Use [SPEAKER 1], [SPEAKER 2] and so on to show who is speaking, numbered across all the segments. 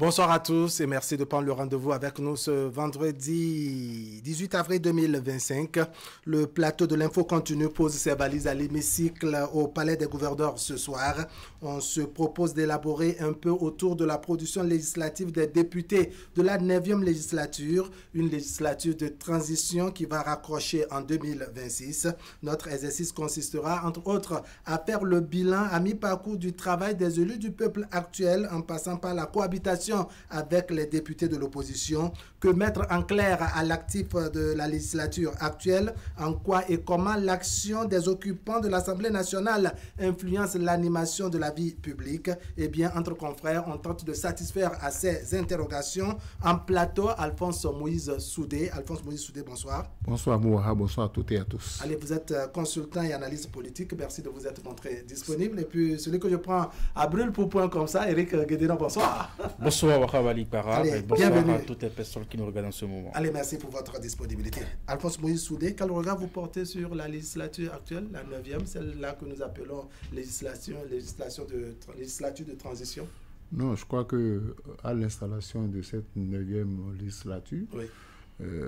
[SPEAKER 1] Bonsoir à tous et merci de prendre le rendez-vous avec nous ce vendredi 18 avril 2025. Le plateau de l'info continue pose ses balises à l'hémicycle au Palais des Gouverneurs ce soir. On se propose d'élaborer un peu autour de la production législative des députés de la 9e législature, une législature de transition qui va raccrocher en 2026. Notre exercice consistera entre autres à faire le bilan à mi-parcours du travail des élus du peuple actuel en passant par la cohabitation avec les députés de l'opposition, que mettre en clair à l'actif de la législature actuelle, en quoi et comment l'action des occupants de l'Assemblée nationale influence l'animation de la vie publique. Eh bien, entre confrères, on tente de satisfaire à ces interrogations. En plateau, Alphonse Moïse Soudé. Alphonse Moïse Soudé, bonsoir.
[SPEAKER 2] Bonsoir Mouaha, bonsoir à toutes et à tous.
[SPEAKER 1] Allez, vous êtes consultant et analyste politique. Merci de vous être montré disponible. Et puis, celui que je prends à brûle pour point comme ça, Eric Guédénon, bonsoir.
[SPEAKER 3] Bonsoir Wakabali Para.
[SPEAKER 1] Allez,
[SPEAKER 3] bonsoir
[SPEAKER 1] bienvenue
[SPEAKER 3] à toutes les personnes qui nous regardent en ce moment.
[SPEAKER 1] Allez, merci pour votre disponibilité. Alphonse Moïse Soudé, quel regard vous portez sur la législature actuelle, la 9e, celle-là que nous appelons législature de transition?
[SPEAKER 2] Non, je crois que à l'installation de cette 9e législature,
[SPEAKER 1] oui.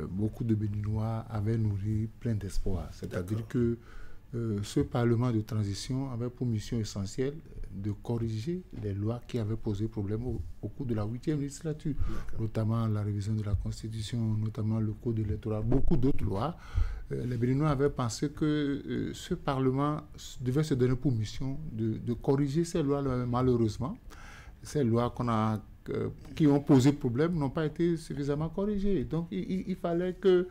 [SPEAKER 2] Beaucoup de Béninois avaient nourri plein d'espoir. C'est-à-dire que ce Parlement de transition avait pour mission essentielle de corriger les lois qui avaient posé problème au cours de la 8e législature, notamment la révision de la Constitution, notamment le Code électoral, beaucoup d'autres lois. Les Béninois avaient pensé que ce Parlement devait se donner pour mission de corriger ces lois. Malheureusement, ces lois qui ont posé problème n'ont pas été suffisamment corrigées. Donc, il fallait que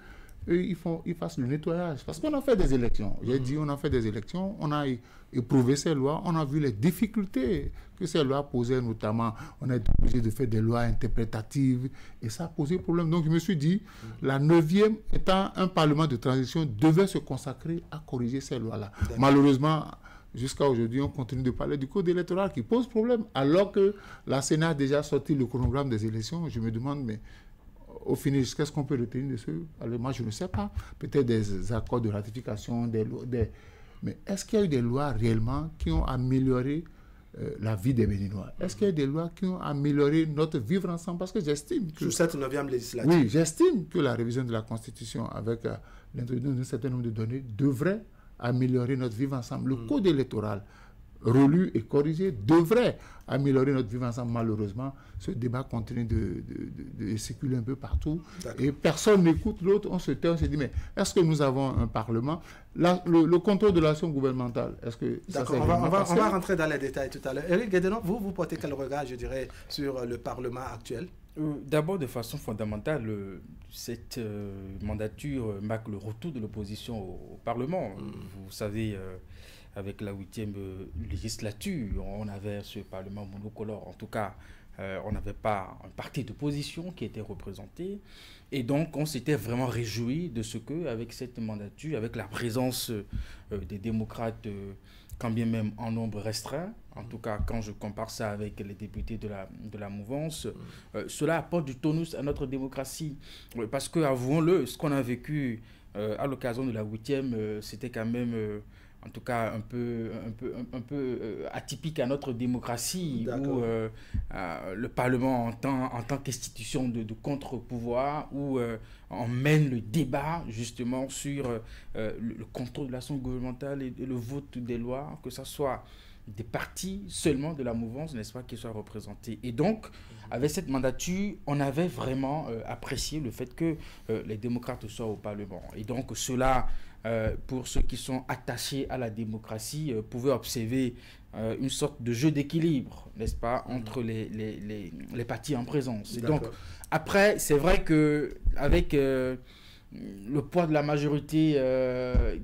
[SPEAKER 2] ils fassent le nettoyage. Parce qu'on a fait des élections. J'ai dit, on a fait des élections, on a éprouvé ces lois, on a vu les difficultés que ces lois posaient, notamment, on a été obligé de faire des lois interprétatives, et ça a posé problème. Donc, je me suis dit, la 9e, étant un Parlement de transition, devait se consacrer à corriger ces lois-là. Malheureusement, jusqu'à aujourd'hui, on continue de parler du code électoral qui pose problème, alors que la Sénat a déjà sorti le chronogramme des élections. Je me demande, mais au finish, qu'est-ce qu'on peut retenir de ce? Alors moi, je ne sais pas. Peut-être des accords de ratification, mais est-ce qu'il y a eu des lois réellement qui ont amélioré la vie des Béninois? Est-ce qu'il y a eu des lois qui ont amélioré notre vivre ensemble? Parce que j'estime que...
[SPEAKER 1] Sous cette 9e législature.
[SPEAKER 2] Oui, j'estime que la révision de la Constitution, avec l'introduction d'un certain nombre de données, devrait améliorer notre vivre ensemble. Le code électoral, relu et corrigé, devrait améliorer notre vivre ensemble. Malheureusement, ce débat continue de circuler un peu partout et personne n'écoute l'autre. On se tait, on se dit, mais est-ce que nous avons un Parlement? Le contrôle de l'action gouvernementale, est-ce que...
[SPEAKER 1] D'accord, on va rentrer dans les détails tout à l'heure. Éric Guédénon, vous portez quel regard, je dirais, sur le Parlement actuel?
[SPEAKER 3] D'abord, de façon fondamentale, cette mandature marque le retour de l'opposition au Parlement. Vous savez, avec la 8e législature, on avait ce Parlement monocolore. En tout cas, on n'avait pas un parti d'opposition qui était représenté. Et donc, on s'était vraiment réjoui de ce que, avec cette mandature, avec la présence des démocrates, quand bien même en nombre restreint, en tout cas quand je compare ça avec les députés de la mouvance, cela apporte du tonus à notre démocratie. Parce que, avouons-le, ce qu'on a vécu à l'occasion de la 8e, c'était quand même... en tout cas un peu atypique à notre démocratie, où le Parlement en tant qu'institution de contre-pouvoir, où on mène le débat justement sur le contrôle de l'action gouvernementale et le vote des lois, que ce soit des partis seulement de la mouvance, n'est-ce pas, qui soient représentés. Et donc, avec cette mandature, on avait vraiment apprécié le fait que les démocrates soient au Parlement. Et donc, cela, pour ceux qui sont attachés à la démocratie, pouvaient observer une sorte de jeu d'équilibre, n'est-ce pas, entre les partis en présence. Et donc, après, c'est vrai qu'avec... le poids de la majorité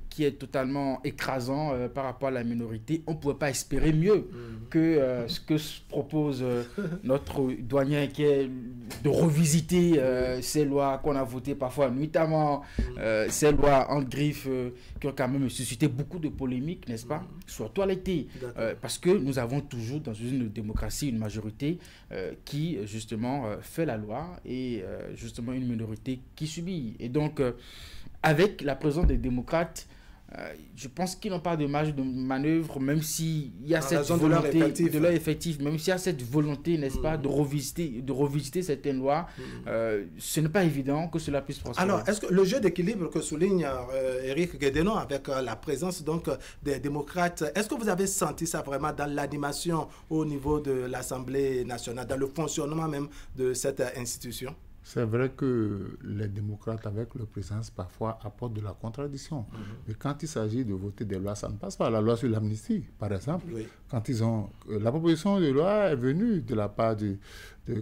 [SPEAKER 3] qui est totalement écrasant par rapport à la minorité, on ne pouvait pas espérer mieux que ce que propose notre douanier, qui est de revisiter ces lois qu'on a votées parfois nuitamment, ces lois en griffe qui ont quand même suscité beaucoup de polémiques, n'est-ce pas, surtout à l'été, parce que nous avons toujours dans une démocratie une majorité qui justement fait la loi et justement une minorité qui subit. Et donc avec la présence des démocrates, je pense qu'ils n'ont pas de marge de manœuvre, même s'il y a cette volonté
[SPEAKER 1] de leur effectif,
[SPEAKER 3] même s'il y a cette volonté, n'est-ce pas, de revisiter certaines lois. Ce n'est pas évident que cela puisse prospérer.
[SPEAKER 1] Alors, est-ce que le jeu d'équilibre que souligne Éric Guédénon avec la présence donc des démocrates, est-ce que vous avez senti ça vraiment dans l'animation au niveau de l'Assemblée nationale, dans le fonctionnement même de cette institution?
[SPEAKER 2] C'est vrai que les démocrates, avec leur présence, parfois apportent de la contradiction. Mais quand il s'agit de voter des lois, ça ne passe pas. La loi sur l'amnistie, par exemple, quand ils ont... La proposition de loi est venue de la part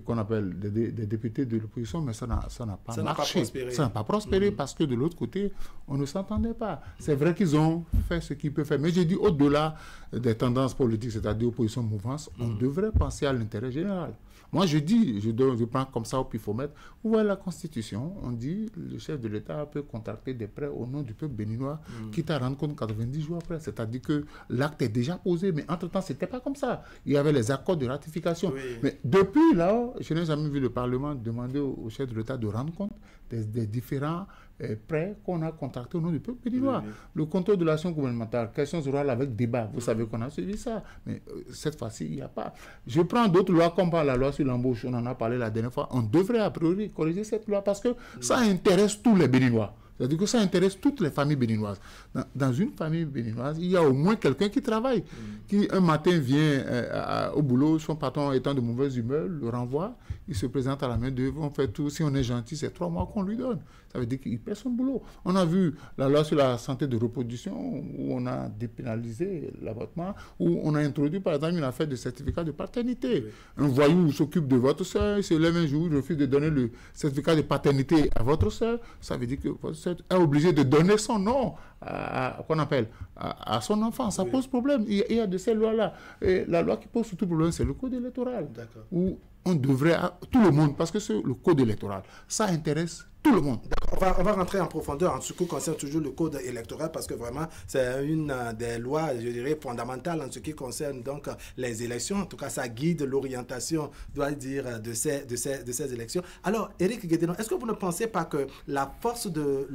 [SPEAKER 2] qu'on appelle des députés de l'opposition, mais ça n'a pas marché. Ça n'a pas prospéré parce que de l'autre côté, on ne s'entendait pas. C'est vrai qu'ils ont fait ce qu'ils peuvent faire. Mais j'ai dit, au-delà des tendances politiques, c'est-à-dire opposition, mouvance, on devrait penser à l'intérêt général. Moi, je dis, je prends comme ça au pifomètre, vous voyez la Constitution, on dit le chef de l'État peut contracter des prêts au nom du peuple béninois, quitte à rendre compte 90 jours après. C'est-à-dire que l'acte est déjà posé, mais entre-temps, ce n'était pas comme ça. Il y avait les accords de ratification. Mais depuis là, je n'ai jamais vu le Parlement demander au chef de l'État de rendre compte des différents prêts qu'on a contractés au nom du peuple béninois. Le contrôle de l'action gouvernementale, questions orales avec débat, vous savez qu'on a suivi ça. Mais cette fois-ci, il n'y a pas. Je prends d'autres lois comme la loi sur l'embauche, on en a parlé la dernière fois. On devrait a priori corriger cette loi parce que ça intéresse tous les Béninois. C'est-à-dire que ça intéresse toutes les familles béninoises. Dans une famille béninoise, il y a au moins quelqu'un qui travaille, qui un matin vient au boulot, son patron étant de mauvaise humeur, le renvoie, il se présente à la main d'œuvre, on fait tout. Si on est gentil, c'est 3 mois qu'on lui donne. Ça veut dire qu'il perd son boulot. On a vu la loi sur la santé de reproduction où on a dépénalisé l'avortement, où on a introduit par exemple une affaire de certificat de paternité. Un voyou s'occupe de votre soeur, il se lève un jour, il refuse de donner le certificat de paternité à votre soeur. Ça veut dire que votre soeur est obligé de donner son nom à son enfant. Ça pose problème. Il y a de ces lois-là. Et la loi qui pose surtout problème, c'est le code électoral. Où on devrait, tout le monde, parce que c'est le code électoral, ça intéresse tout le monde.
[SPEAKER 1] On va rentrer en profondeur en ce qui concerne toujours le code électoral parce que vraiment c'est une des lois, je dirais, fondamentales en ce qui concerne donc les élections. En tout cas, ça guide l'orientation, doit dire, de ces élections. Alors, Éric Guédénon, est-ce que vous ne pensez pas que la force de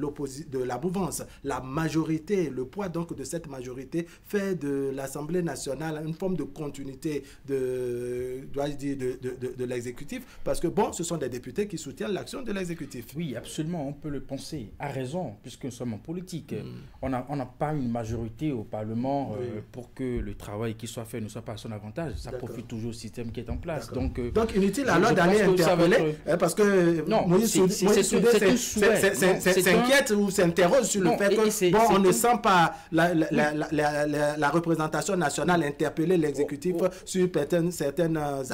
[SPEAKER 1] la mouvance, la majorité, le poids donc de cette majorité fait de l'Assemblée nationale une forme de continuité de l'exécutif? Parce que bon, ce sont des députés qui soutiennent l'action de l'exécutif.
[SPEAKER 3] Oui, absolument, on peut le penser, à raison, puisque nous sommes en politique. On n'a pas une majorité au Parlement pour que le travail qui soit fait ne soit pas à son avantage. Ça profite toujours au système qui est en place. Donc inutile alors d'aller interpeller, parce que Moïse s'inquiète ou s'interroge sur le fait que on ne sent pas la représentation nationale interpeller l'exécutif sur certains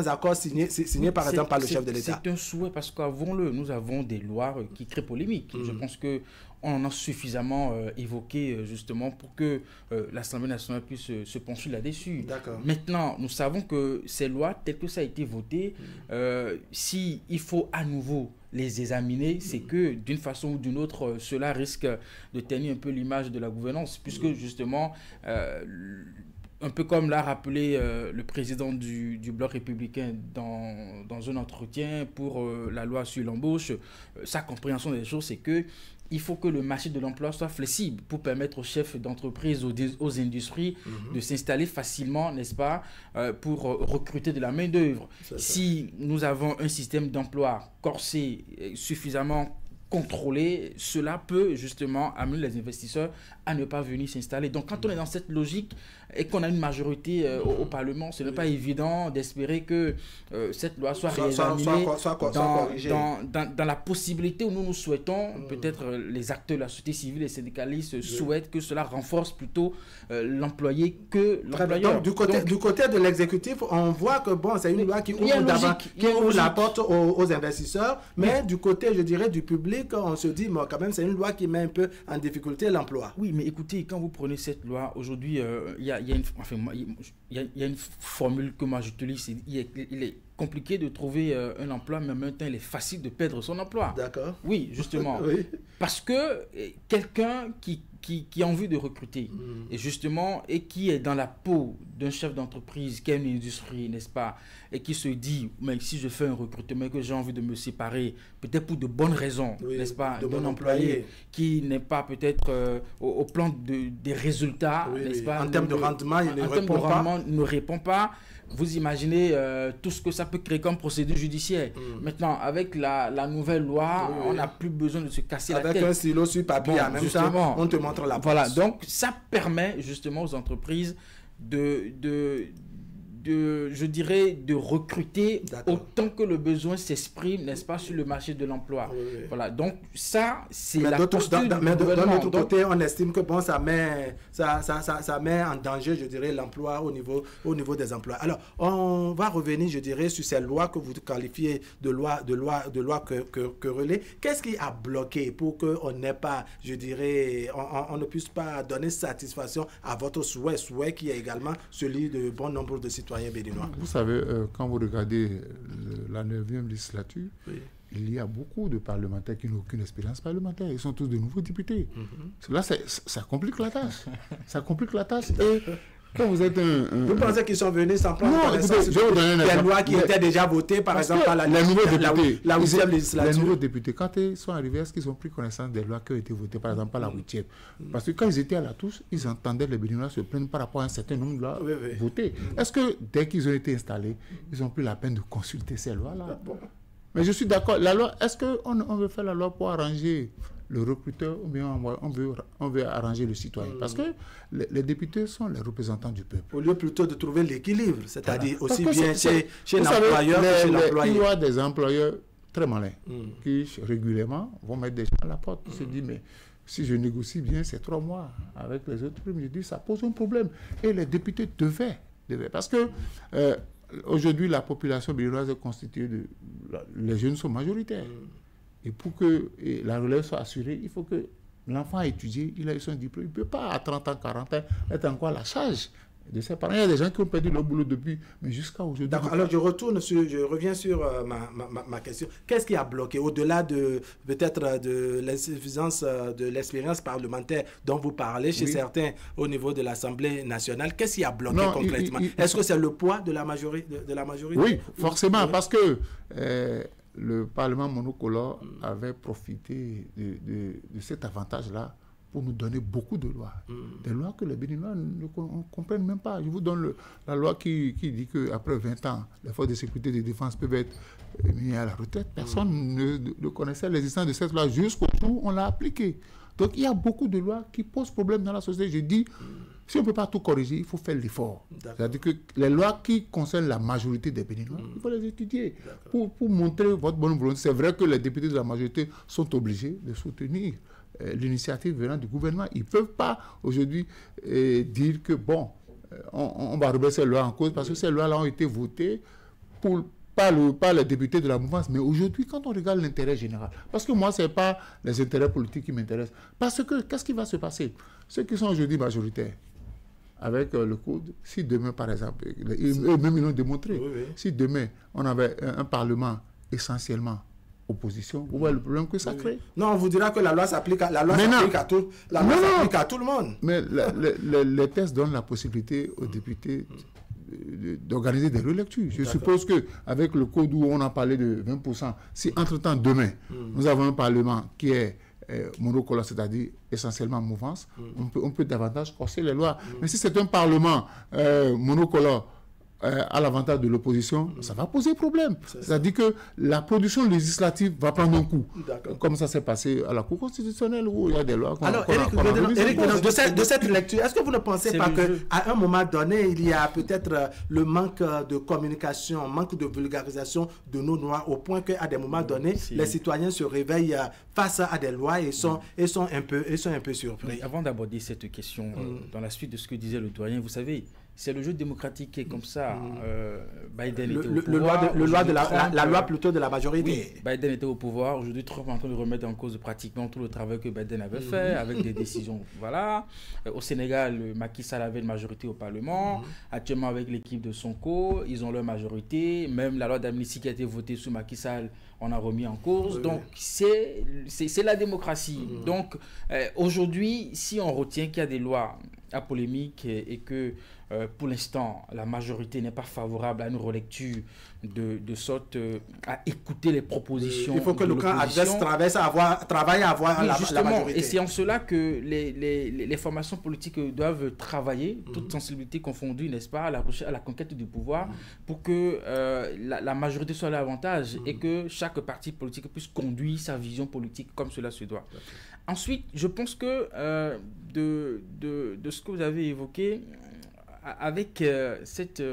[SPEAKER 3] accords signés par exemple par le chef de l'État. C'est un souhait parce qu'avons-le, nous avons des lois qui créent polémique. Je pense qu'on en a suffisamment évoqué justement pour que l'Assemblée nationale puisse se pencher là-dessus. Maintenant, nous savons que ces lois, telles que ça a été voté, s'il faut à nouveau les examiner, c'est que d'une façon ou d'une autre, cela risque de ternir un peu l'image de la gouvernance, puisque justement... un peu comme l'a rappelé le président du Bloc républicain dans un entretien pour la loi sur l'embauche, sa compréhension des choses, c'est que il faut que le marché de l'emploi soit flexible pour permettre aux chefs d'entreprise, aux industries de s'installer facilement, n'est-ce pas, pour recruter de la main-d'œuvre. Si nous avons un système d'emploi corsé, suffisamment contrôlé, cela peut justement amener les investisseurs à ne pas venir s'installer. Donc quand on est dans cette logique et qu'on a une majorité au Parlement, ce n'est pas évident d'espérer que cette loi soit réexaminée dans la possibilité où nous souhaitons, peut-être les acteurs de la société civile et les syndicalistes souhaitent que cela renforce plutôt l'employé que l'employeur.
[SPEAKER 1] Donc du côté de l'exécutif, on voit que bon, c'est une loi qui ouvre la porte aux investisseurs, mais du côté, je dirais, du public, on se dit, mais quand même, c'est une loi qui met un peu en difficulté l'emploi.
[SPEAKER 3] Oui, mais écoutez, quand vous prenez cette loi, aujourd'hui, il y a une formule que moi j'utilise, il est compliqué de trouver un emploi, mais en même temps, il est facile de perdre son emploi.
[SPEAKER 1] D'accord.
[SPEAKER 3] Oui, justement.
[SPEAKER 1] Oui.
[SPEAKER 3] Parce que quelqu'un qui a envie de recruter, et justement, et qui est dans la peau d'un chef d'entreprise, qui a une industrie, n'est-ce pas, et qui se dit, mais si je fais un recrutement, que j'ai envie de me séparer, peut-être pour de bonnes raisons, n'est-ce pas, d'un employé qui n'est pas peut-être au plan des résultats, n'est-ce pas,
[SPEAKER 1] en termes de rendement, il
[SPEAKER 3] ne répond pas. Vous imaginez tout ce que ça peut créer comme procédure judiciaire. Maintenant, avec la nouvelle loi, on n'a plus besoin de se casser la tête.
[SPEAKER 1] Avec un stylo sur papier, en même temps, on te montre la
[SPEAKER 3] Voilà, donc ça permet justement aux entreprises je dirais, de recruter autant que le besoin s'exprime, n'est-ce pas, sur le marché de l'emploi. Voilà, donc ça, c'est la posture du gouvernement.
[SPEAKER 1] D'un autre côté, on estime que bon, ça met en danger, je dirais, l'emploi au niveau des emplois. Alors, on va revenir, je dirais, sur ces lois que vous qualifiez de lois querellées. Qu'est-ce qui a bloqué pour qu'on n'ait pas, je dirais, on ne puisse pas donner satisfaction à votre souhait qui est également celui de bon nombre de citoyens béninois?
[SPEAKER 2] Vous savez, quand vous regardez la 9e législature, il y a beaucoup de parlementaires qui n'ont aucune expérience parlementaire. Ils sont tous de nouveaux députés. Là, ça complique la tâche. Ça complique la tâche. Et quand vous êtes
[SPEAKER 1] Vous pensez qu'ils sont venus sans prendre
[SPEAKER 2] connaissance des
[SPEAKER 1] lois qui étaient déjà votées, par exemple, par la 8e législature?
[SPEAKER 2] Les nouveaux députés, quand ils sont arrivés, est-ce qu'ils ont pris connaissance des lois qui ont été votées, par exemple, par la 8e? Parce que quand ils étaient à la touche, ils entendaient les Béninois se plaindre par rapport à un certain nombre de lois votées. Est-ce que dès qu'ils ont été installés, ils ont pris la peine de consulter ces lois-là? Mais je suis d'accord. La loi, est-ce qu'on veut faire la loi pour arranger le recruteur ou bien on veut arranger le citoyen? Parce que les députés sont les représentants du peuple.
[SPEAKER 1] Au lieu plutôt de trouver l'équilibre, c'est-à-dire aussi bien chez l'employeur que chez l'employé.
[SPEAKER 2] Il y a des employeurs très malins qui régulièrement vont mettre des gens à la porte. Ils se disent, mais si je négocie bien, c'est 3 mois. Avec les autres primes, je dis, ça pose un problème. Et les députés devaient. Parce que aujourd'hui, la population béninoise est constituée les jeunes sont majoritaires. Et pour que la relève soit assurée, il faut que l'enfant a étudié, il a eu son diplôme. Il ne peut pas, à 30 ans, 40 ans, être encore à la charge de ses parents. Il y a des gens qui ont perdu leur boulot depuis, mais jusqu'à aujourd'hui.
[SPEAKER 1] D'accord. Alors, je reviens sur ma question. Qu'est-ce qui a bloqué, au-delà peut-être de l'insuffisance de l'expérience parlementaire dont vous parlez chez certains au niveau de l'Assemblée nationale? Qu'est-ce qui a bloqué concrètement? Est-ce que c'est le poids de la majorité?
[SPEAKER 2] Oui, forcément, parce que le Parlement monocolore avait profité de cet avantage-là pour nous donner beaucoup de lois. Des lois que les Béninois ne comprennent même pas. Je vous donne la loi qui dit qu'après 20 ans, les forces de sécurité et de défense peuvent être mises à la retraite. Personne ne connaissait l'existence de cette loi jusqu'au jour où on l'a appliquée. Donc il y a beaucoup de lois qui posent problème dans la société. Je dis, si on ne peut pas tout corriger, il faut faire l'effort. C'est-à-dire que les lois qui concernent la majorité des Béninois, il faut les étudier pour montrer votre bonne volonté. C'est vrai que les députés de la majorité sont obligés de soutenir l'initiative venant du gouvernement. Ils ne peuvent pas aujourd'hui dire que bon, on va remettre ces lois en cause parce que ces lois-là ont été votées par les députés de la mouvance. Mais aujourd'hui, quand on regarde l'intérêt général, parce que moi, ce n'est pas les intérêts politiques qui m'intéressent. Parce que, qu'est-ce qui va se passer? Ceux qui sont aujourd'hui majoritaires, avec le code, si demain, par exemple, eux-mêmes ils l'ont démontré, si demain, on avait un Parlement essentiellement opposition, vous voyez le problème que ça crée?
[SPEAKER 1] Non, on vous dira que la loi s'applique à tout le monde.
[SPEAKER 2] Mais les textes donnent la possibilité aux députés d'organiser des relectures. Je suppose qu'avec le code où on a parlé de 20%, si entre-temps, demain, nous avons un Parlement qui est monocolore, c'est-à-dire essentiellement mouvance, on peut davantage corser les lois. Mais si c'est un Parlement monocolore à l'avantage de l'opposition, ça va poser problème. C'est-à-dire que la production législative va prendre un coup. Comme ça s'est passé à la Cour constitutionnelle où il y a des lois.
[SPEAKER 1] Alors, Éric, de cette lecture, est-ce que vous ne pensez pas qu'à un moment donné, il y a peut-être le manque de communication, manque de vulgarisation de nos lois, au point qu'à des moments donnés, les citoyens se réveillent face à des lois et sont un peu surpris?
[SPEAKER 3] Avant d'aborder cette question, dans la suite de ce que disait le doyen, vous savez, c'est le jeu démocratique qui est comme ça. Biden était au pouvoir.
[SPEAKER 1] La loi plutôt de la majorité.
[SPEAKER 3] Oui, Biden était au pouvoir. Aujourd'hui, Trump est en train de remettre en cause pratiquement tout le travail que Biden avait fait avec des décisions. Voilà. Au Sénégal, Macky Sall avait une majorité au Parlement. Actuellement, avec l'équipe de Sonko, ils ont leur majorité. Même la loi d'amnistie qui a été votée sous Macky Sall, on a remis en cause. Donc, c'est la démocratie. Donc, aujourd'hui, si on retient qu'il y a des lois à polémique et que pour l'instant la majorité n'est pas favorable à une relecture de sorte à écouter les propositions.
[SPEAKER 1] Il faut que le camp adverse travaille à avoir la majorité.
[SPEAKER 3] Et c'est en cela que les formations politiques doivent travailler, toute sensibilité confondue, n'est-ce pas, à la conquête du pouvoir, pour que la majorité soit à l'avantage et que chaque parti politique puisse conduire sa vision politique comme cela se doit. Ensuite, je pense que de ce que vous avez évoqué, avec cette...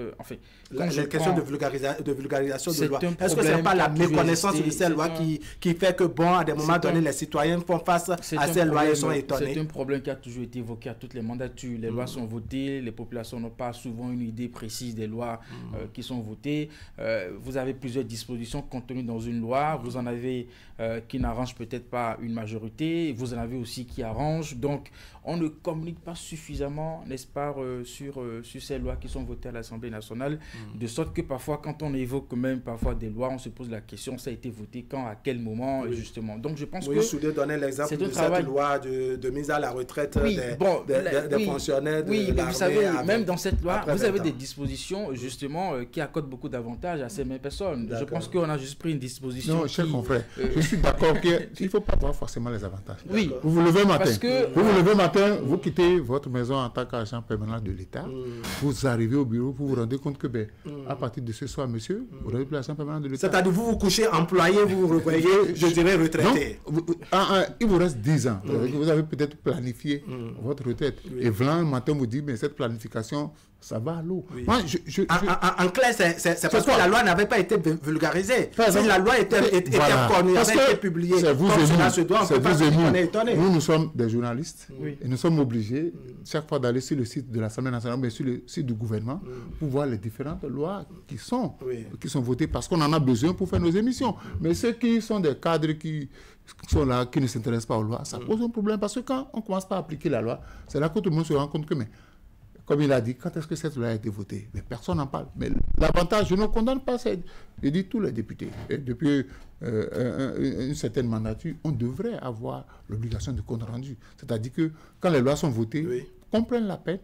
[SPEAKER 1] la question de vulgarisation de loi. Est-ce que ce n'est pas la méconnaissance de ces lois qui fait que, bon, à des moments donnés, les citoyens font face à ces lois et sont étonnés?
[SPEAKER 3] C'est un problème qui a toujours été évoqué à toutes les mandatures. Les lois sont votées, les populations n'ont pas souvent une idée précise des lois qui sont votées. Vous avez plusieurs dispositions contenues dans une loi. Vous en avez qui n'arrangent peut-être pas une majorité. Vous en avez aussi qui arrangent. Donc, on ne communique pas suffisamment, n'est-ce pas, sur ces lois qui sont votées à l'Assemblée nationale, de sorte que parfois, quand on évoque même parfois des lois, on se pose la question, ça a été voté quand, à quel moment, justement. Donc, je pense que...
[SPEAKER 1] Oui, Soudé donnait l'exemple de cette loi de mise à la retraite des fonctionnaires de l'armée.
[SPEAKER 3] Mais vous savez, même dans cette loi, vous avez des dispositions, justement, qui accordent beaucoup d'avantages à ces mêmes personnes. Je pense qu'on a juste pris une disposition.
[SPEAKER 2] Non, cher confrère, je suis d'accord qu'il ne faut pas voir forcément les avantages.
[SPEAKER 3] Oui.
[SPEAKER 2] Vous vous levez matin, vous quittez votre maison en tant qu'agent permanent de l'État, vous arrivez au bureau, vous vous rendez compte que, à partir de ce soir, monsieur, vous n'avez plus l'agent permanent de l'État.
[SPEAKER 1] C'est-à-dire, vous vous couchez employé, vous vous revoyez, je dirais retraité.
[SPEAKER 2] Non, il vous reste 10 ans. Vous avez peut-être planifié votre retraite. Et voilà, un matin, vous dites, mais cette planification, ça va à l'eau. Moi,
[SPEAKER 1] en clair, c'est parce que la loi n'avait pas été vulgarisée. Si la loi était connue, avait été publiée, comme cela se doit, on peut pas dire qu'on est étonné.
[SPEAKER 2] Nous sommes des journalistes et nous sommes obligés chaque fois d'aller sur le site de l'Assemblée nationale, mais sur le site du gouvernement, pour voir les différentes lois qui sont votées, parce qu'on en a besoin pour faire nos émissions. Mais ceux qui sont des cadres qui sont là, qui ne s'intéressent pas aux lois, ça pose un problème, parce que quand on ne commence pas à appliquer la loi, c'est là que tout le monde se rend compte que, mais comme il a dit, quand est-ce que cette loi a été votée? Mais personne n'en parle. Mais l'avantage, je ne condamne pas ça. Je dis tous les députés. Et depuis une certaine mandature, on devrait avoir l'obligation de compte rendu. C'est-à-dire que quand les lois sont votées, qu'on prenne la peine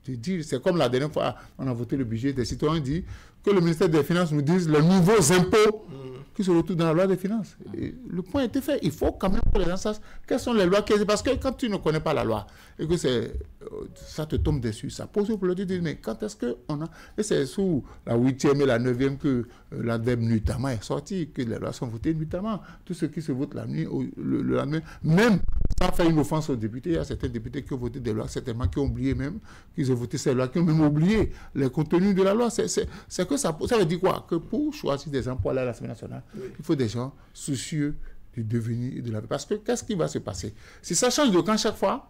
[SPEAKER 2] de dire, c'est comme la dernière fois, on a voté le budget des citoyens, dit que le ministère des Finances nous dise les nouveaux impôts qui se retrouvent dans la loi des finances. Et le point a été fait. Il faut quand même que les gens sachent quelles sont les lois. Parce que quand tu ne connais pas la loi et que ça te tombe dessus, ça pose au problème. Tu dis, mais quand est-ce qu'on a... Et c'est sous la 8e et la 9e que l'ADEME nuitamment est sorti, que les lois sont votées nuitamment. Tout ce qui se vote la nuit, le lendemain, même sans faire une offense aux députés, il y a certains députés qui ont voté des lois, certainement qui ont oublié même qu'ils ont voté ces lois, qui ont même oublié les contenus de la loi. C'est que ça veut dire quoi? Que pour choisir des emplois à l'Assemblée nationale, il faut des gens soucieux du devenir et de la vie. Parce que qu'est-ce qui va se passer? Si ça change de camp chaque fois,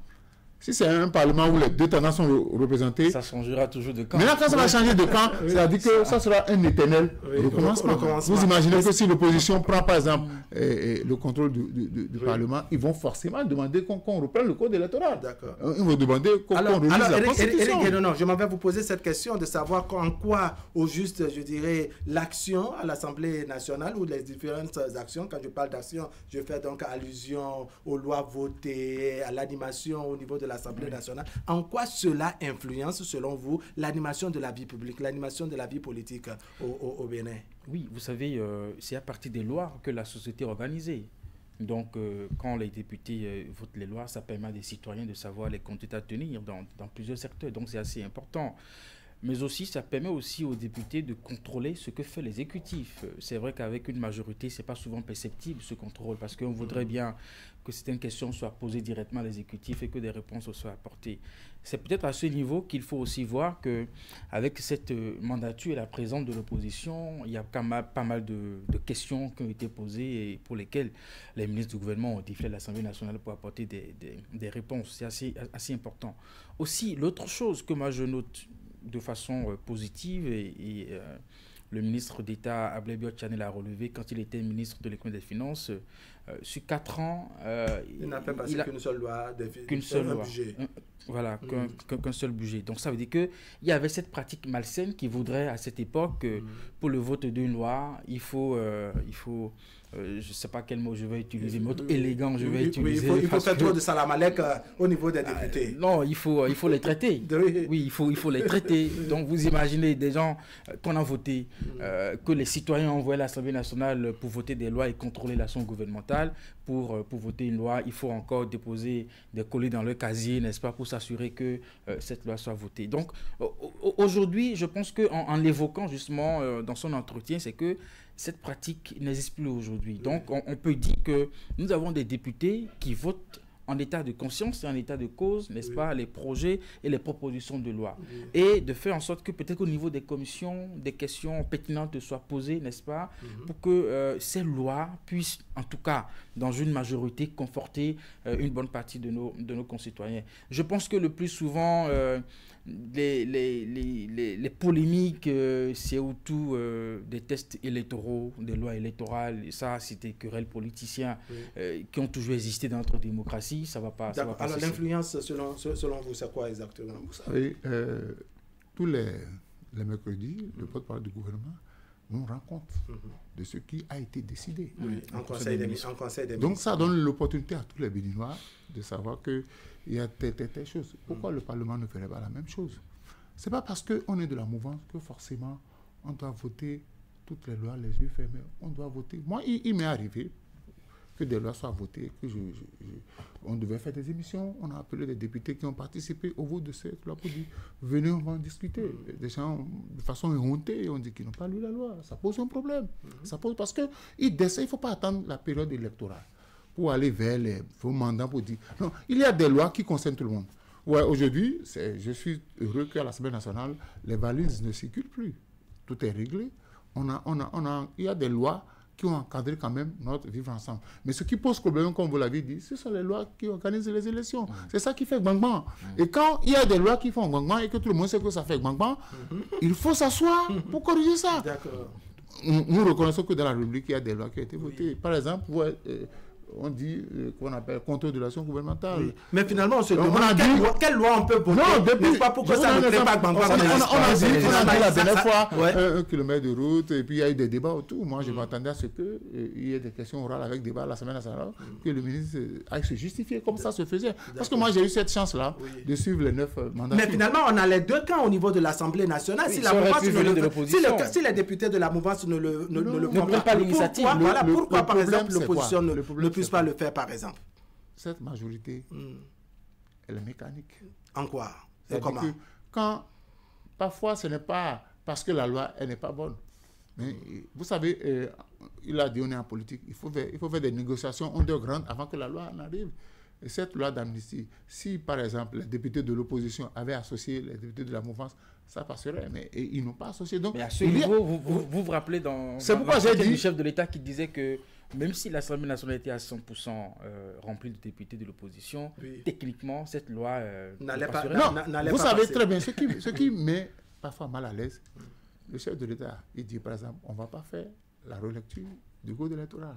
[SPEAKER 2] si c'est un parlement où les deux tendances sont représentées,
[SPEAKER 3] ça changera toujours de camp.
[SPEAKER 2] Maintenant, quand ça va changer de camp, c'est-à-dire que ça sera un éternel recommencement. Vous imaginez que si l'opposition prend, par exemple, le contrôle du Parlement, ils vont forcément demander qu'on reprenne le code électoral.
[SPEAKER 1] D'accord.
[SPEAKER 2] Ils vont demander qu'on relise la Constitution.
[SPEAKER 1] Éric, je m'en vais vous poser cette question de savoir en quoi, au juste, je dirais, l'action à l'Assemblée nationale ou les différentes actions. Quand je parle d'action, je fais donc allusion aux lois votées, à l'animation au niveau de l'Assemblée nationale. En quoi cela influence, selon vous, l'animation de la vie publique, l'animation de la vie politique au Bénin?
[SPEAKER 3] Oui, vous savez, c'est à partir des lois que la société est organisée. Donc, quand les députés votent les lois, ça permet à des citoyens de savoir les conduites à tenir dans plusieurs secteurs. Donc, c'est assez important. Mais aussi, ça permet aussi aux députés de contrôler ce que fait l'exécutif. C'est vrai qu'avec une majorité, ce n'est pas souvent perceptible ce contrôle, parce qu'on voudrait bien que certaines questions soient posées directement à l'exécutif et que des réponses soient apportées. C'est peut-être à ce niveau qu'il faut aussi voir qu'avec cette mandature et la présence de l'opposition, il y a quand même pas mal de questions qui ont été posées et pour lesquelles les ministres du gouvernement ont défié l'Assemblée nationale pour apporter des réponses. C'est assez important. Aussi, l'autre chose que moi je note de façon positive et le ministre d'État Ablé Biotchane l'a relevé quand il était ministre de l'économie et des finances. Sur 4 ans,
[SPEAKER 1] il n'a fait passer qu'une seule loi, budget.
[SPEAKER 3] Voilà, qu'un seul budget. Donc ça veut dire qu'il y avait cette pratique malsaine qui voudrait à cette époque, pour le vote d'une loi, il faut je ne sais pas quel mot je vais utiliser, mot élégant je vais utiliser.
[SPEAKER 1] Il faut faire trop de salamalek au niveau des députés.
[SPEAKER 3] Non, il faut les traiter. Oui, il faut les traiter. Donc vous imaginez des gens qu'on a voté, que les citoyens ont envoyé à l'Assemblée nationale pour voter des lois et contrôler l'action gouvernementale. Pour voter une loi, il faut encore déposer des colis dans le casier, n'est-ce pas, pour s'assurer que cette loi soit votée. Donc aujourd'hui, je pense qu'en l'évoquant justement dans son entretien, c'est que cette pratique n'existe plus aujourd'hui. Donc, on peut dire que nous avons des députés qui votent en état de conscience et en état de cause, n'est-ce pas, les projets et les propositions de loi. Et de faire en sorte que peut-être au niveau des commissions, des questions pertinentes soient posées, n'est-ce pas, pour que ces lois puissent, en tout cas, dans une majorité, conforter une bonne partie de nos concitoyens. Je pense que le plus souvent, les polémiques, c'est autour des tests électoraux, des lois électorales. Et ça, c'est des querelles politiciens qui ont toujours existé dans notre démocratie. Ça va pas.
[SPEAKER 1] Alors, l'influence, selon vous, c'est quoi exactement?
[SPEAKER 2] Vous savez, tous les mercredis, le porte-parole du gouvernement nous rend compte de ce qui a été décidé.
[SPEAKER 1] En conseil des ministres.
[SPEAKER 2] Donc, ça donne l'opportunité à tous les Béninois de savoir qu'il y a telle chose. Pourquoi le Parlement ne ferait pas la même chose? Ce n'est pas parce qu'on est de la mouvance que forcément on doit voter toutes les lois, les yeux fermés. On doit voter. Moi, il m'est arrivé que des lois soient votées, que on devait faire des émissions. On a appelé des députés qui ont participé au vote de cette loi pour dire venez, on va en discuter. Des gens, de façon éhontée, on dit qu'ils n'ont pas lu la loi. Ça pose un problème. Ça pose parce que il ne faut pas attendre la période électorale pour aller vers les vos mandats pour dire non, il y a des lois qui concernent tout le monde. Ouais, aujourd'hui, je suis heureux qu'à l'Assemblée nationale, les valises ne circulent plus. Tout est réglé. Il y a des lois qui ont encadré quand même notre vivre ensemble. Mais ce qui pose problème, comme vous l'avez dit, ce sont les lois qui organisent les élections. C'est ça qui fait bang-bang. Et quand il y a des lois qui font bang-bang et que tout le monde sait que ça fait bang-bang, il faut s'asseoir pour corriger ça. Nous reconnaissons que dans la République, il y a des lois qui ont été votées. Par exemple, on dit qu'on appelle contrôle de l'action gouvernementale.
[SPEAKER 1] Mais finalement, on se demande quelle loi on peut voter. Non, pas pourquoi ça ne crée pas bang-bang.
[SPEAKER 2] On a dit la dernière fois 1 kilomètre de route et puis il y a eu des débats autour. Moi, je m'attendais à ce qu'il y ait des questions orales avec débat à la semaine nationale, que le ministre aille se justifier comme ça se faisait. Parce que moi, j'ai eu cette chance-là de suivre les 9 mandats.
[SPEAKER 1] Mais finalement, on a les deux camps au niveau de l'Assemblée nationale. Si les députés de la mouvance ne le font pas l'initiative, pourquoi par exemple l'opposition ne puisse pas le faire, par exemple?
[SPEAKER 2] Cette majorité, elle est mécanique.
[SPEAKER 1] En quoi? C'est comment?
[SPEAKER 2] Quand, parfois, ce n'est pas parce que la loi, elle n'est pas bonne. Mais vous savez, il a dit, on est en politique, il faut faire des négociations underground avant que la loi n'arrive. Et cette loi d'amnistie, si, par exemple, les députés de l'opposition avaient associé les députés de la mouvance, ça passerait, mais ils n'ont pas associé. Donc,
[SPEAKER 3] mais à ce niveau, vous vous rappelez dans le chef de l'État qui disait que même si l'Assemblée nationale était à 100% remplie de députés de l'opposition, techniquement, cette loi
[SPEAKER 1] n'allait pas.
[SPEAKER 2] Vous savez très bien, ce qui met parfois mal à l'aise, le chef de l'État, il dit par exemple, on ne va pas faire la relecture du code électoral.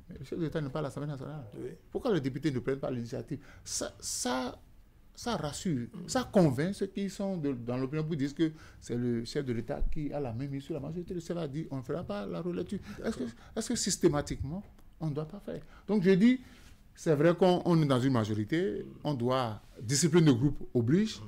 [SPEAKER 2] Mais le chef de l'État n'est pas à l'Assemblée nationale. Pourquoi les députés ne prennent pas l'initiative? Ça rassure, ça convainc ceux qui sont dans l'opinion pour dire que c'est le chef de l'État qui a la même issue. La majorité de ceux-là dit on ne fera pas la relecture. Est-ce que systématiquement, on ne doit pas faire? Donc je dis, c'est vrai qu'on est dans une majorité, on doit, discipline de groupe oblige,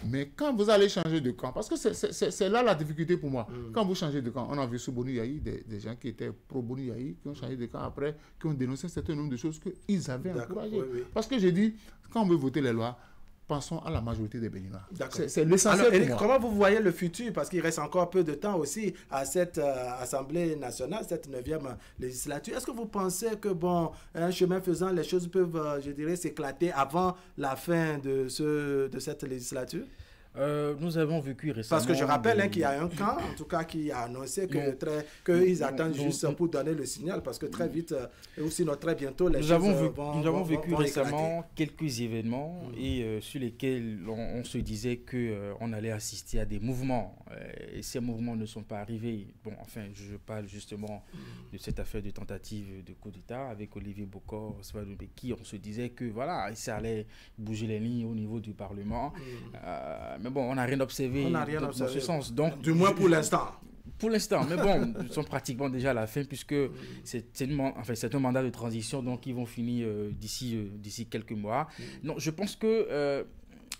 [SPEAKER 2] mais quand vous allez changer de camp, parce que c'est là la difficulté pour moi, quand vous changez de camp, on a vu sous Boni Yahi des gens qui étaient pro-Boni Yahi, qui ont changé de camp après, qui ont dénoncé un certain nombre de choses qu'ils avaient encouragées. Parce que j'ai dit, quand on veut voter les lois, pensons à la majorité des Béninois. C'est l'essentiel pour moi.
[SPEAKER 1] Comment vous voyez le futur? Parce qu'il reste encore peu de temps aussi à cette Assemblée nationale, cette 9e législature. Est-ce que vous pensez que, un chemin faisant, les choses peuvent, je dirais, s'éclater avant la fin de cette législature?
[SPEAKER 3] Nous avons vécu récemment...
[SPEAKER 1] Parce que je rappelle qu'il y a un camp, en tout cas, qui a annoncé qu'ils attendent juste pour donner le signal, parce que très vite, et aussi très bientôt, les
[SPEAKER 3] nous avons vécu récemment quelques événements et sur lesquels on se disait qu'on allait assister à des mouvements. Et ces mouvements ne sont pas arrivés. Bon, enfin, je parle justement de cette affaire de tentative de coup d'État avec Olivier Bokor, qui on se disait que voilà, ça allait bouger les lignes au niveau du Parlement. Mais bon, on n'a rien observé dans ce sens. Donc,
[SPEAKER 1] du moins pour l'instant.
[SPEAKER 3] Pour l'instant, mais bon, ils sont pratiquement déjà à la fin puisque c'est un mandat de transition, donc ils vont finir d'ici quelques mois. Non, je pense que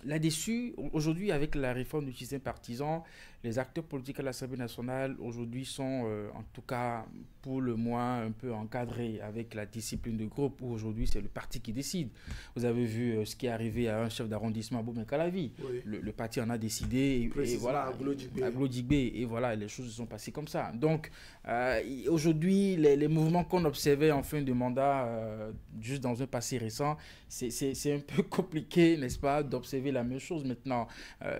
[SPEAKER 3] là-dessus, aujourd'hui, avec la réforme du système partisan, les acteurs politiques à l'Assemblée nationale aujourd'hui sont, en tout cas, pour le moins, un peu encadrés avec la discipline de groupe où aujourd'hui c'est le parti qui décide. Vous avez vu ce qui est arrivé à un chef d'arrondissement à Boumé-Calavi. Oui. Le parti en a décidé et voilà, à Glodjigbe, et voilà, les choses se sont passées comme ça. Donc, aujourd'hui, les mouvements qu'on observait en fin de mandat, juste dans un passé récent, c'est un peu compliqué, n'est-ce pas, d'observer la même chose maintenant.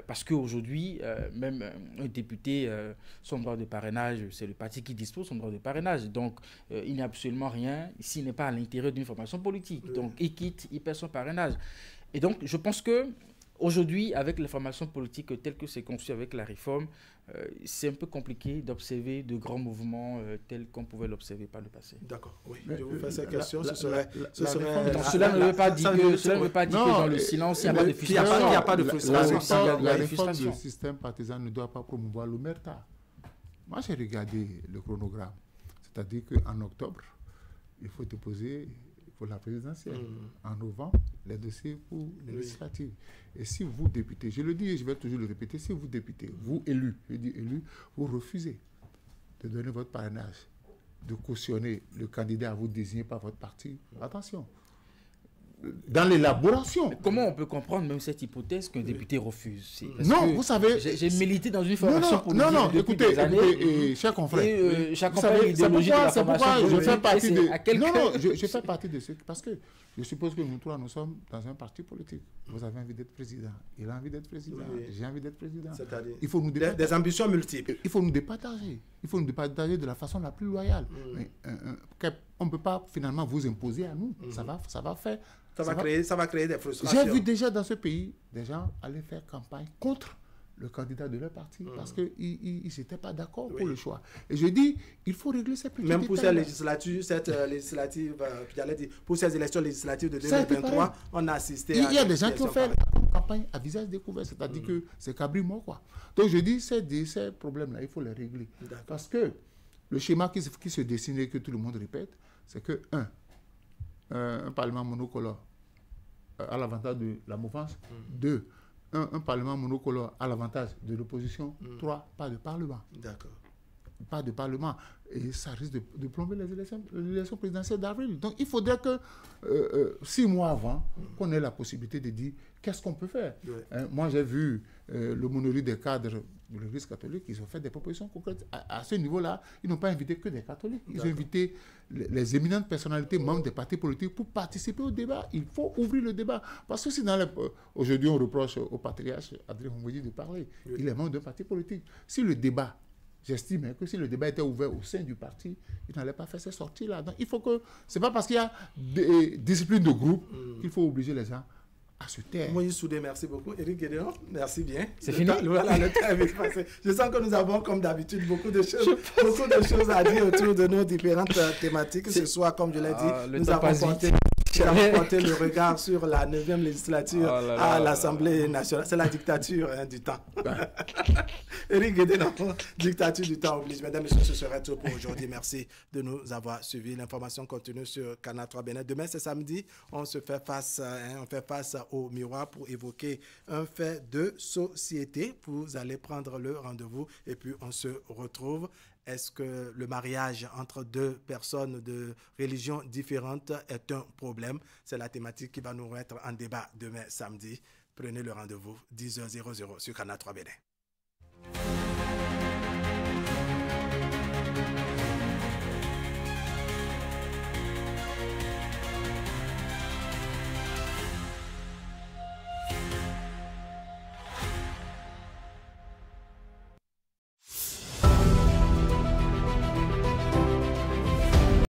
[SPEAKER 3] Parce qu'aujourd'hui, même un député, son droit de parrainage, c'est le parti qui dispose de son droit de parrainage. Donc, il n'y a absolument rien s'il n'est pas à l'intérieur d'une formation politique. Oui. Donc, il quitte, il perd son parrainage. Et donc, je pense que aujourd'hui, avec les formations politiques telles que c'est conçu avec la réforme, c'est un peu compliqué d'observer de grands mouvements tels qu'on pouvait l'observer par le passé.
[SPEAKER 1] D'accord, oui. Je vous fais cette question.
[SPEAKER 3] Cela ne veut pas dire que dans le silence, il n'y a pas de frustration.
[SPEAKER 2] Il n'y a pas de frustration. La réforme du système partisan ne doit pas promouvoir l'omerta. Moi, j'ai regardé le chronogramme. C'est-à-dire qu'en octobre, il faut déposer pour la présidentielle. En novembre, les dossiers pour les législatives. Et si vous, députés, je le dis et je vais toujours le répéter, si vous, députés, vous, élus, je dis élus, vous refusez de donner votre parrainage, de cautionner le candidat à vous désigner par votre parti, attention. Dans l'élaboration.
[SPEAKER 3] Comment on peut comprendre même cette hypothèse qu'un député refuse?
[SPEAKER 2] Non, vous savez...
[SPEAKER 3] J'ai milité dans une formation politique
[SPEAKER 2] écoutez, chers confrères.
[SPEAKER 3] Chaque idéologie de la formation
[SPEAKER 2] je fais partie de... je fais partie de ceux... Parce que je suppose que nous trois, nous sommes dans un parti politique. Vous avez envie d'être président. Il a envie d'être président. J'ai envie d'être président.
[SPEAKER 1] Il faut nous des ambitions multiples.
[SPEAKER 2] Il faut nous départager. Il faut nous départager de la façon la plus loyale. Mais, on ne peut pas finalement vous imposer à nous. Ça va faire...
[SPEAKER 1] Ça va créer des frustrations.
[SPEAKER 2] J'ai vu déjà dans ce pays des gens aller faire campagne contre le candidat de leur parti parce qu'ils n'étaient pas d'accord pour le choix. Et je dis, il faut régler ces petits détails.
[SPEAKER 1] Même pour pour ces élections législatives de 2023, on a assisté
[SPEAKER 2] à... Il y a des gens qui ont fait la campagne à visage découvert, c'est-à-dire que c'est cabri mort, quoi. Donc je dis, ces problèmes-là, il faut les régler. Parce que le schéma qui se dessine et que tout le monde répète, c'est que, un parlement monocolore à l'avantage de la mouvance. 2, un parlement monocolore à l'avantage de l'opposition. 3, pas de parlement.
[SPEAKER 1] D'accord.
[SPEAKER 2] Pas de parlement. Et ça risque de plomber les élections présidentielles d'avril. Donc il faudrait que 6 mois avant, qu'on ait la possibilité de dire qu'est-ce qu'on peut faire. Moi j'ai vu l'aumônerie des cadres de l'Église catholique, ils ont fait des propositions concrètes. À ce niveau-là, ils n'ont pas invité que des catholiques. Ils ont invité les éminentes personnalités membres des partis politiques pour participer au débat. Il faut ouvrir le débat. Parce que si aujourd'hui on reproche au patriarche Adrien Oumoudi de parler, il est membre d'un parti politique. Si le débat, j'estime que si le débat était ouvert au sein du parti, il n'allait pas faire ces sorties-là. Donc il faut que... C'est pas parce qu'il y a des disciplines de groupe qu'il faut obliger les gens à se taire.
[SPEAKER 1] Moïse Soudé, merci beaucoup. Éric Guédéon, merci bien.
[SPEAKER 3] C'est fini.
[SPEAKER 1] Voilà, le temps est vite passé. Je sens que nous avons, comme d'habitude, beaucoup de choses à dire autour de nos différentes thématiques. Ce soir, comme je l'ai dit, nous avons porté le regard sur la 9e législature à l'Assemblée nationale. C'est la dictature du temps. Éric Guédéon, dictature du temps oblige. Mesdames et messieurs, ce serait tout pour aujourd'hui. Merci de nous avoir suivis. L'information continue sur Canal 3 Bénin. Demain, c'est samedi. On fait face au miroir pour évoquer un fait de société. Vous allez prendre le rendez-vous et puis on se retrouve. Est-ce que le mariage entre deux personnes de religions différentes est un problème? C'est la thématique qui va nous mettre en débat demain samedi. Prenez le rendez-vous 10h00 sur Canal 3 Bénin.